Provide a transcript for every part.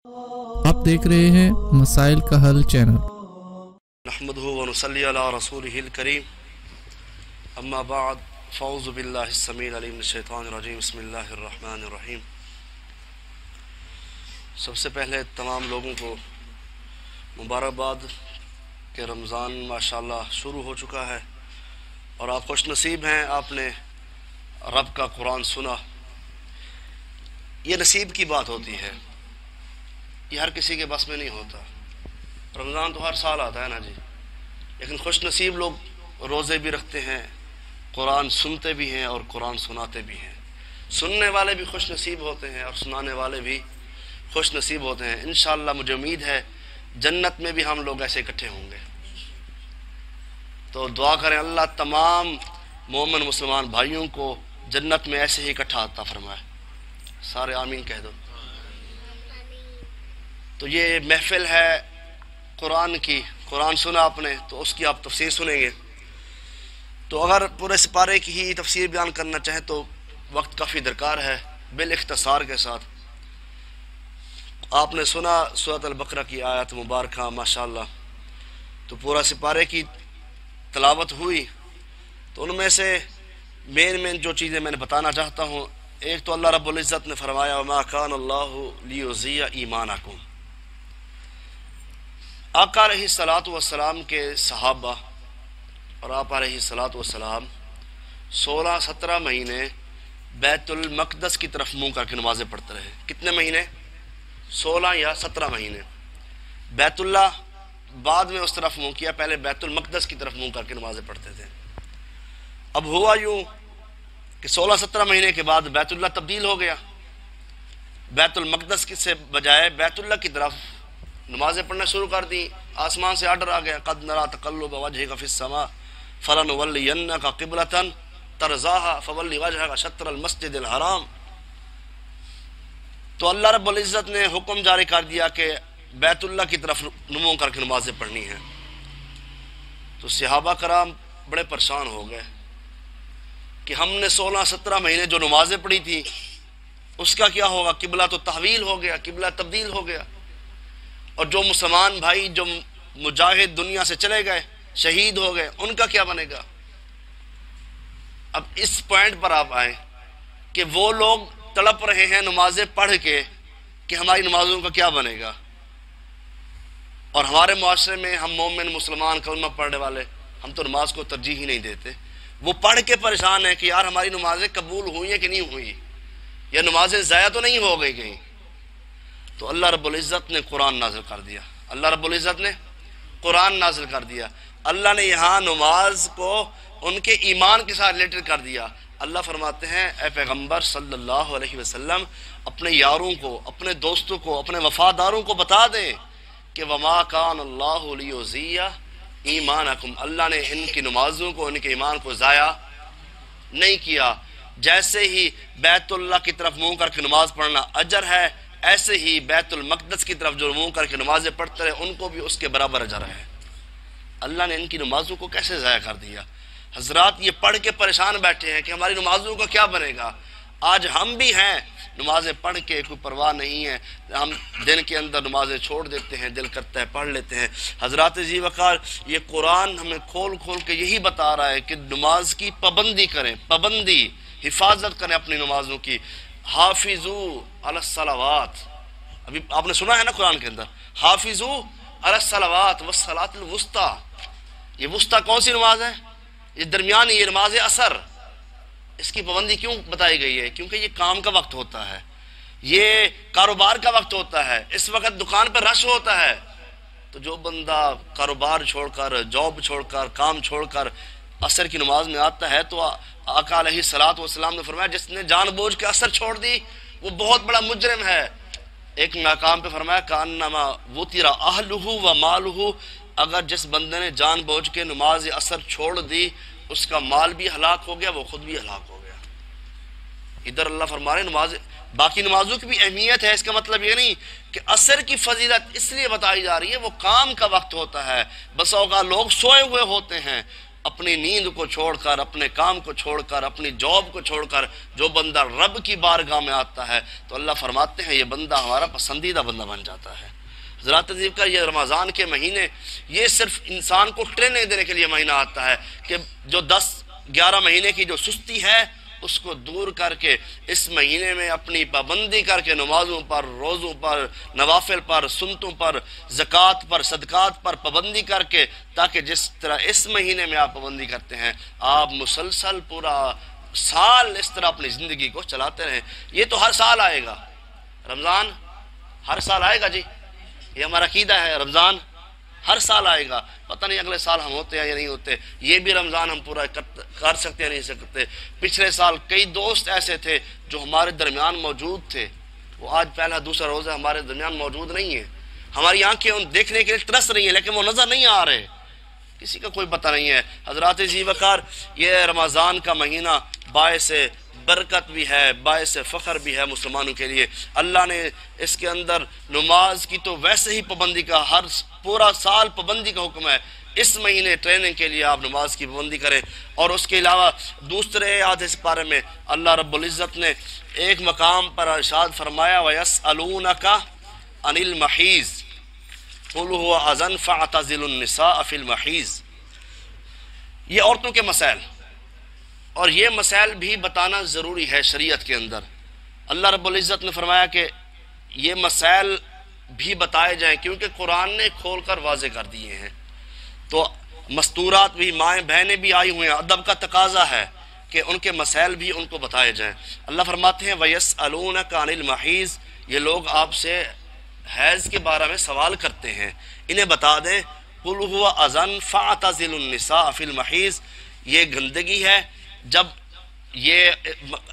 آپ دیکھ رہے ہیں مسائل کا حل چینل۔ نحمدہ ونصلی علی رسولہ الکریم، اما بعد فاعوذ باللہ السمیع العلیم من الشیطان الرجیم، بسم اللہ الرحمن الرحیم۔ سب سے پہلے تمام لوگوں کو مبارکباد کہ رمضان ماشاءاللہ شروع ہو چکا ہے اور آپ خوش نصیب ہیں، آپ نے رب کا قرآن سنا۔ یہ نصیب کی بات ہوتی ہے، یہ ہر کسی کے بس میں نہیں ہوتا۔ رمضان تو ہر سال آتا ہے نا جی، لیکن خوش نصیب لوگ روزے بھی رکھتے ہیں، قرآن سنتے بھی ہیں اور قرآن سناتے بھی ہیں۔ سننے والے بھی خوش نصیب ہوتے ہیں اور سنانے والے بھی خوش نصیب ہوتے ہیں۔ انشاءاللہ مجھے امید ہے جنت میں بھی ہم لوگ ایسے اکٹھے ہوں گے۔ تو دعا کریں اللہ تمام مومن مسلمان بھائیوں کو جنت میں ایسے ہی اکٹھا عطا فرمائے۔ سارے آمین کہہ دو۔ تو یہ محفل ہے قرآن کی، قرآن سنا آپ نے تو اس کی آپ تفسیر سنیں گے۔ تو اگر پورے سپارے کی ہی تفسیر بیان کرنا چاہیں تو وقت کافی درکار ہے، بالاختصار کے ساتھ۔ آپ نے سنا سورۃ البقرہ کی آیت مبارکہ ماشاءاللہ، تو پورا سپارے کی تلاوت ہوئی۔ تو ان میں سے مین جو چیزیں میں نے بتانا چاہتا ہوں، ایک تو اللہ رب العزت نے فرمایا وَمَا كَانَ اللَّهُ لِيُضِيعَ إِيمَانَكُمْ۔ آقا علیہ السلام کے صحابہ اور آپ علیہ السلام 16-17 مہینے بیت المقدس کی طرف منہ کر کے نمازیں پڑھتے رہے۔ کتنے مہینے؟ 16 یا 17 مہینے۔ بیت اللہ بعد میں اس طرف منہ کیا، پہلے بیت المقدس کی طرف منہ کر کے نمازیں پڑھتے تھے۔ اب ہوا یوں کہ 16-17 مہینے کے بعد بیت اللہ تبدیل ہو گیا، بیت المقدس سے بجائے بیت اللہ کی طرف نمازیں پڑھنا شروع کر دی۔ آسمان سے آرڈر آ گیا قد نرى تقلب وجهك في السماء فلنولينك قبلة ترضاها فول وجهك شطر المسجد الحرام۔ تو اللہ رب العزت نے حکم جاری کر دیا کہ بیت اللہ کی طرف منہ کر کے نمازیں پڑھنی ہیں۔ تو صحابہ کرام بڑے پریشان ہو گئے کہ ہم نے 16-17 مہینے جو نمازیں پڑھی تھی اس کا کیا ہوگا؟ قبلہ تو تحویل ہو گیا، قبلہ تبدیل ہو گیا، اور جو مسلمان بھائی جو مجاہد دنیا سے چلے گئے، شہید ہو گئے، ان کا کیا بنے گا؟ اب اس پوائنٹ پر آپ آئیں کہ وہ لوگ تڑپ رہے ہیں نمازیں پڑھ کے کہ ہماری نمازوں کا کیا بنے گا، اور ہمارے معاشرے میں ہم مومن مسلمان کلمہ پڑھنے والے ہم تو نماز کو ترجیح ہی نہیں دیتے۔ وہ پڑھ کے پریشان ہیں کہ یار ہماری نمازیں قبول ہوئی ہیں کہ نہیں ہوئی، یا نمازیں ضائع تو نہیں ہو گئی کہیں۔ تو اللہ رب العزت نے قرآن نازل کر دیا، اللہ رب العزت نے قرآن نازل کر دیا۔ اللہ نے یہاں نماز کو ان کے ایمان کے ساتھ ریلیٹڈ کر دیا۔ اللہ فرماتے ہیں اے پیغمبر صلی اللہ علیہ وسلم اپنے یاروں کو، اپنے دوستوں کو، اپنے وفاداروں کو بتا دیں کہ وَمَا كَانَ اللَّهُ لِيُضِيعَ إِيمَانَكُمْ، اللہ نے ان کی نمازوں کو، ان کے ایمان کو ضائع نہیں کیا۔ جیسے ہی بیت اللہ کی طرف منہ کر کے نماز پڑھنا اجر ہے، ایسے ہی بیت المقدس کی طرف جو منہ کر کے نمازیں پڑھتے رہے ان کو بھی اس کے برابر اجر ہے۔ اللہ نے ان کی نمازوں کو کیسے ضائع کر دیا؟ حضرات یہ پڑھ کے پریشان بیٹھے ہیں کہ ہماری نمازوں کا کیا بنے گا۔ آج ہم بھی ہیں نمازیں پڑھ کے کوئی پرواہ نہیں ہے، ہم دن کے اندر نمازیں چھوڑ دیتے ہیں، دل کرتا ہے پڑھ لیتے ہیں۔ حضرات ذی وقار یہ قرآن ہمیں کھول کے یہی بتا رہا ہے کہ نماز کی پابندی کریں، پابندی، حفاظت کریں اپنی نمازوں کی۔ حافظو علی الصلوات، ابھی آپ نے سنا ہے نا قرآن کے اندر، حافظو علی الصلوات والصلاۃ الوسطیٰ۔ یہ وسطیٰ کون سی نماز ہے؟ یہ درمیانی، یہ نماز اثر۔ اس کی پابندی کیوں بتائی گئی ہے؟ کیونکہ یہ کام کا وقت ہوتا ہے، یہ کاروبار کا وقت ہوتا ہے، اس وقت دکان پہ رش ہوتا ہے۔ تو جو بندہ کاروبار چھوڑ کر، جاب چھوڑ کر، کام چھوڑ کر عصر کی نماز میں آتا ہے تو آقا علیہ السلام نے فرمایا جس نے جان بوجھ کے عصر چھوڑ دی وہ بہت بڑا مجرم ہے۔ ایک مقام پہ فرمایا کانما وطر اہلہ و مالہ، اگر جس بندے نے جان بوجھ کے نماز عصر چھوڑ دی اس کا مال بھی ہلاک ہو گیا، وہ خود بھی ہلاک ہو گیا۔ ادھر اللہ فرما رہے نماز، باقی نمازوں کی بھی اہمیت ہے، اس کا مطلب یہ نہیں کہ عصر کی فضیلت اس لیے بتائی جا رہی ہے وہ کام کا وقت ہوتا ہے، بس اوقات لوگ سوئے ہوئے ہوتے ہیں، اپنی نیند کو چھوڑ کر، اپنے کام کو چھوڑ کر، اپنی جاب کو چھوڑ کر جو بندہ رب کی بارگاہ میں آتا ہے تو اللہ فرماتے ہیں یہ بندہ ہمارا پسندیدہ بندہ بن جاتا ہے۔ ذرا تذیب کا یہ رمضان کے مہینے یہ صرف انسان کو ٹریننگ دینے کے لیے مہینہ آتا ہے کہ جو 10-11 مہینے کی جو سستی ہے اس کو دور کر کے اس مہینے میں اپنی پابندی کر کے نمازوں پر، روزوں پر، نوافل پر، سنتوں پر، زکوٰۃ پر، صدقات پر پابندی کر کے، تاکہ جس طرح اس مہینے میں آپ پابندی کرتے ہیں آپ مسلسل پورا سال اس طرح اپنی زندگی کو چلاتے رہیں۔ یہ تو ہر سال آئے گا، رمضان ہر سال آئے گا جی، یہ ہمارا عقیدہ ہے، رمضان ہر سال آئے گا۔ پتہ نہیں اگلے سال ہم ہوتے ہیں یا نہیں ہوتے، یہ بھی رمضان ہم پورا کر سکتے ہیں نہیں سکتے۔ پچھلے سال کئی دوست ایسے تھے جو ہمارے درمیان موجود تھے، وہ آج پہلا دوسرا روزہ ہمارے درمیان موجود نہیں ہے، ہماری آنکھیں ان دیکھنے کے لیے ترس رہی ہیں لیکن وہ نظر نہیں آ رہے، کسی کا کوئی پتہ نہیں ہے۔ حضرات ذی وقار، یہ رمضان کا مہینہ باعث برکت بھی ہے، باعث فخر بھی ہے مسلمانوں کے لیے۔ اللہ نے اس کے اندر نماز کی تو ویسے ہی پابندی کا، ہر پورا سال پابندی کا حکم ہے، اس مہینے ٹریننگ کے لیے آپ نماز کی پابندی کریں۔ اور اس کے علاوہ دوسرے آدھے سپارے میں اللہ رب العزت نے ایک مقام پر ارشاد فرمایا وَيَسْأَلُونَكَ عَنِ الْمَحِيضِ قُلْ هُوَ أَذًى فَاعْتَزِلُوا النِّسَاءَ فِي الْمَحِيضِ، یہ عورتوں کے مسائل، اور یہ مسائل بھی بتانا ضروری ہے شریعت کے اندر۔ اللہ رب العزت نے فرمایا کہ یہ مسائل بھی بتائے جائیں کیونکہ قرآن نے کھول کر واضح کر دیے ہیں، تو مستورات بھی، مائیں بہنیں بھی آئی ہوئے ہیں، ادب کا تقاضا ہے کہ ان کے مسائل بھی ان کو بتائے جائیں۔ اللہ فرماتے ہیں وَيَسْأَلُونَكَ عَنِ الْمَحِيضِ، یہ لوگ آپ سے حیض کے بارے میں سوال کرتے ہیں، انہیں بتا دیں قُلْ هُوَ أَذًى فَاعْتَزِلُوا النِّسَاءَ فِي الْمَحِيضِ، یہ گندگی ہے۔ جب یہ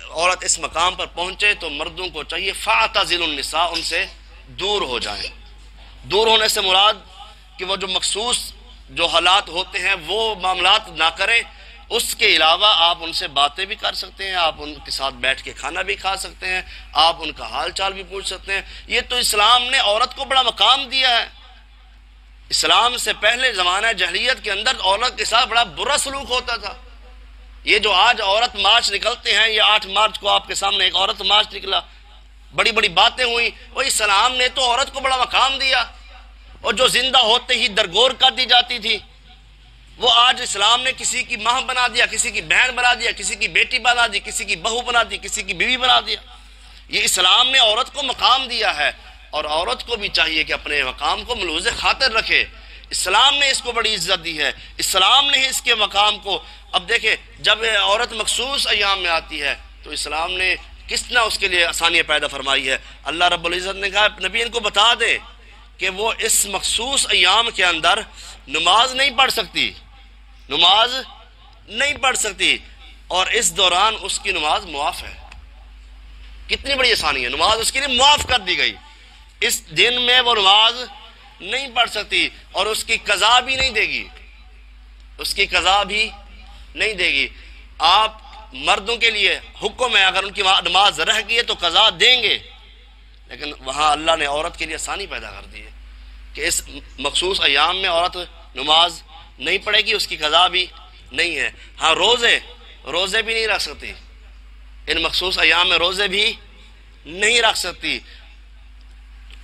عورت اس مقام پر پہنچے تو مردوں کو چاہیے فَاعْتَزِلُوا النِّسَاء، ان سے دور ہو جائیں۔ دور ہونے سے مراد کہ وہ جو مخصوص جو حالات ہوتے ہیں وہ معاملات نہ کریں، اس کے علاوہ آپ ان سے باتیں بھی کر سکتے ہیں، آپ ان کے ساتھ بیٹھ کے کھانا بھی کھا سکتے ہیں، آپ ان کا حال چال بھی پوچھ سکتے ہیں۔ یہ تو اسلام نے عورت کو بڑا مقام دیا ہے۔ اسلام سے پہلے زمانہ جاہلیت کے اندر عورت کے ساتھ بڑا برا سلوک ہوتا تھا۔ یہ جو آج عورت مارچ نکلتے ہیں، یہ 8 مارچ کو آپ کے سامنے ایک عورت مارچ نکلا، بڑی بڑی باتیں ہوئیں، وہ اسلام نے تو عورت کو بڑا مقام دیا، اور جو زندہ ہوتے ہی درگور کر دی جاتی تھی وہ آج اسلام نے کسی کی ماں بنا دیا، کسی کی بہن بنا دیا، کسی کی بیٹی بنا دی، کسی کی بہو بنا دی، کسی کی بیوی بنا دیا۔ یہ اسلام نے عورت کو مقام دیا ہے، اور عورت کو بھی چاہیے کہ اپنے مقام کو ملحوظ خاطر رکھے۔ اسلام نے اس کو بڑی عزت دی ہے، اسلام نے اس کے مقام کو، اب دیکھیں جب عورت مخصوص ایام میں آتی ہے تو اسلام نے کس طرح اس کے لیے آسانیاں پیدا فرمائی ہے۔ اللہ رب العزت نے کہا نبی ان کو بتا دے کہ وہ اس مخصوص ایام کے اندر نماز نہیں پڑھ سکتی، نماز نہیں پڑھ سکتی، اور اس دوران اس کی نماز معاف ہے۔ کتنی بڑی آسانی ہے، نماز اس کے لیے معاف کر دی گئی، اس دن میں وہ نماز نہیں پڑھ سکتی، اور اس کی قضا بھی نہیں دے گی، اس کی قضا بھی نہیں دے گی۔ آپ مردوں کے لیے حکم ہے اگر ان کی نماز رہ گئی ہے تو قضا دیں گے، لیکن وہاں اللہ نے عورت کے لیے آسانی پیدا کر دی ہے کہ اس مخصوص ایام میں عورت نماز نہیں پڑھے گی، اس کی قضا بھی نہیں ہے۔ ہاں روزے بھی نہیں رکھ سکتی، ان مخصوص ایام میں روزے بھی نہیں رکھ سکتی،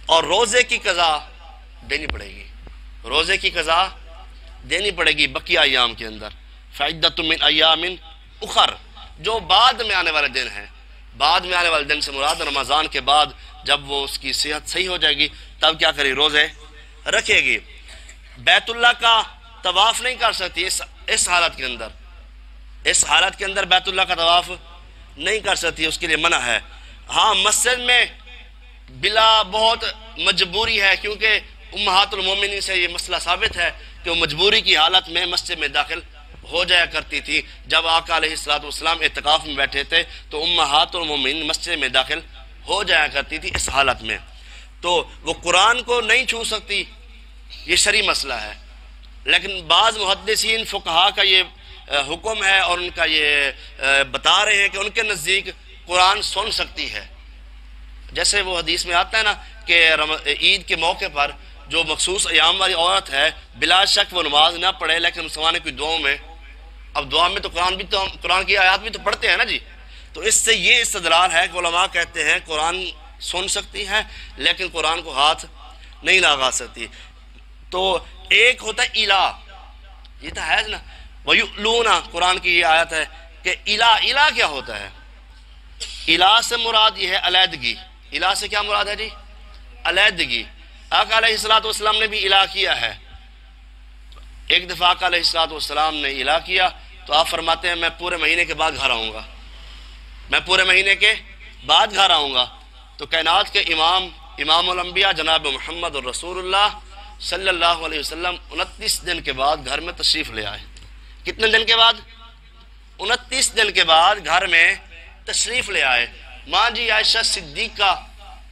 اور روزے کی قضا دینی پڑے گی، روزے کی قضا دینی پڑے گی بقیہ ایام کے اندر۔ فعدۃ من ایام اخر، جو بعد میں آنے والے دن ہیں، بعد میں آنے والے دن سے مراد رمضان کے بعد جب وہ اس کی صحت صحیح ہو جائے گی تب کیا کرے، روزے رکھے گی۔ بیت اللہ کا طواف نہیں کر سکتی اس حالت کے اندر، اس حالت کے اندر بیت اللہ کا طواف نہیں کر سکتی، اس کے لیے منع ہے۔ ہاں مسجد میں بلا بہت مجبوری ہے، کیونکہ امہات المومنین سے یہ مسئلہ ثابت ہے کہ وہ مجبوری کی حالت میں مسجد میں داخل ہو جایا کرتی تھی۔ جب آقا علیہ السلام اعتکاف میں بیٹھے تھے تو امہات المومنین مسجد میں داخل ہو جایا کرتی تھی اس حالت میں، تو وہ قرآن کو نہیں چھو سکتی، یہ شرعی مسئلہ ہے۔ لیکن بعض محدثین فقہا کا یہ حکم ہے اور ان کا یہ بتا رہے ہیں کہ ان کے نزدیک قرآن سن سکتی ہے، جیسے وہ حدیث میں آتا ہے نا کہ عید کے موقع پر جو مخصوص ایام والی عورت ہے بلا شک وہ نماز نہ پڑھے لیکن مسلمانوں کی دعاؤں میں اب دعا میں تو قرآن کی آیات بھی تو پڑھتے ہیں نا جی. تو اس سے یہ استدلال ہے کہ علماء کہتے ہیں قرآن سن سکتی ہیں لیکن قرآن کو ہاتھ نہیں لگا سکتی. تو ایک ہوتا ہے الہ، یہ تو ہے نا، وَيُؤْلُونَ قرآن کی یہ آیت ہے کہ الہ کیا ہوتا ہے؟ الہ سے مراد یہ ہے علیحدگی. الہ سے کیا مراد ہے جی؟ علیحدگی. آقا علیہ السلام نے بھی الہ کیا ہے. ایک دفعہ آقا علیہ السلام نے الہ کیا تو آپ فرماتے ہیں میں پورے مہینے کے بعد گھر آؤں گا، میں پورے مہینے کے بعد گھر آؤں گا. تو کائنات کے امام الانبیاء جناب محمد الرسول اللہ صلی اللہ علیہ وسلم 29 دن کے بعد گھر میں تشریف لے آئے. کتنے دن کے بعد؟ 29 دن کے بعد گھر میں تشریف لے آئے. ماں جی عائشہ صدیقہ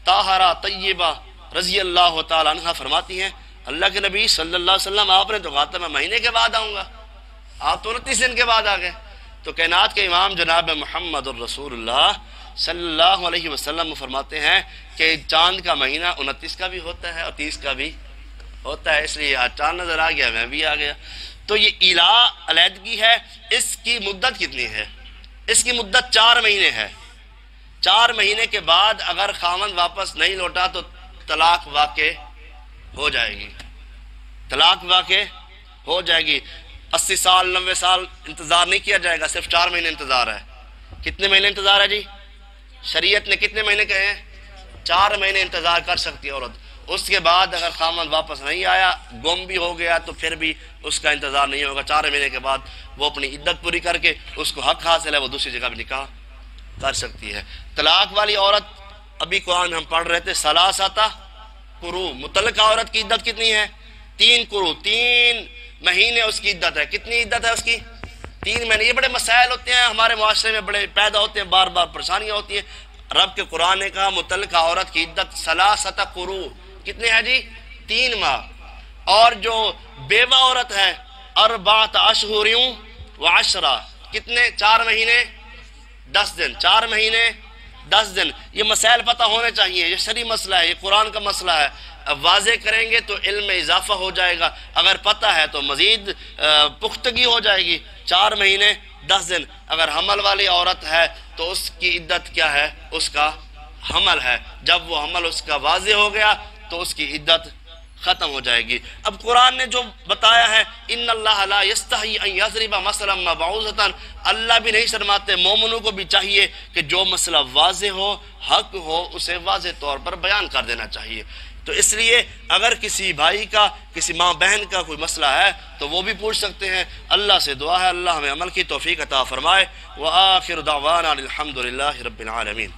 طاہرہ طیبہ رضی اللہ تعالیٰ عنہ فرماتی ہیں اللہ کے نبی صلی اللہ علیہ وسلم آپ نے تو کہا تھا میں مہینے کے بعد آؤں گا، آپ تو 29 دن کے بعد آ گئے. تو کائنات کے امام جناب محمد الرسول اللہ صلی اللہ علیہ وسلم فرماتے ہیں کہ چاند کا مہینہ 29 کا بھی ہوتا ہے اور 30 کا بھی ہوتا ہے، اس لیے آج چاند نظر آ گیا میں بھی آ گیا. تو یہ الہ علیحدگی ہے. اس کی مدت کتنی ہے؟ اس کی مدت 4 مہینے ہے. 4 مہینے کے بعد اگر خاوند واپس نہیں لوٹا تو طلاق واقع ہو جائے گی. طلاق واقع ہو جائے گی. 80 سال 90 سال انتظار نہیں کیا جائے گا، صرف 4 مہینے انتظار ہے. کتنے مہینے انتظار ہے جی؟ شریعت نے کتنے مہینے کہے ہیں؟ 4 مہینے انتظار کر سکتی ہے عورت. اس کے بعد اگر خامد واپس نہیں آیا، گم بھی ہو گیا، تو پھر بھی اس کا انتظار نہیں ہوگا. 4 مہینے کے بعد وہ اپنی عدت پوری کر کے اس کو حق حاصل ہے، وہ دوسری جگہ بھی نکاح کر سکتی ہے. طلاق والی عورت ابھی قرآن میں ہم پڑھ رہے تھے، ثلاثہ قروء. مطلقہ عورت کی عدت کتنی ہے؟ 3 قروء، 3 مہینے اس کی عدت ہے. کتنی عدت ہے اس کی؟ 3 مہینے. یہ بڑے مسائل ہوتے ہیں ہمارے معاشرے میں، بڑے پیدا ہوتے ہیں، بار بار پریشانیاں ہوتی ہیں. رب کے قرآن نے کہا مطلقہ عورت کی عدت ثلاثہ قروء. کتنے ہے جی؟ 3 ماہ. اور جو بیوہ عورت ہے 4 اشہر و 10. کتنے؟ 4 مہینے 10 دن. 4 مہینے 10 دن. یہ مسائل پتہ ہونے چاہیے، یہ شرعی مسئلہ ہے، یہ قرآن کا مسئلہ ہے. اب واضح کریں گے تو علم میں اضافہ ہو جائے گا، اگر پتہ ہے تو مزید پختگی ہو جائے گی. 4 مہینے 10 دن. اگر حمل والی عورت ہے تو اس کی عدت کیا ہے؟ اس کا حمل ہے. جب وہ حمل اس کا واضح ہو گیا تو اس کی عدت ختم ہو جائے گی. اب قرآن نے جو بتایا ہے ان اللہ لا یستحی ان یضرب مثلا مبعوثۃ، اللہ بھی نہیں شرماتے، مومنوں کو بھی چاہیے کہ جو مسئلہ واضح ہو، حق ہو، اسے واضح طور پر بیان کر دینا چاہیے. تو اس لیے اگر کسی بھائی کا، کسی ماں بہن کا کوئی مسئلہ ہے تو وہ بھی پوچھ سکتے ہیں. اللہ سے دعا ہے اللہ ہمیں عمل کی توفیق عطا فرمائے. وآخر دعوانا الحمد للہ رب العالمین.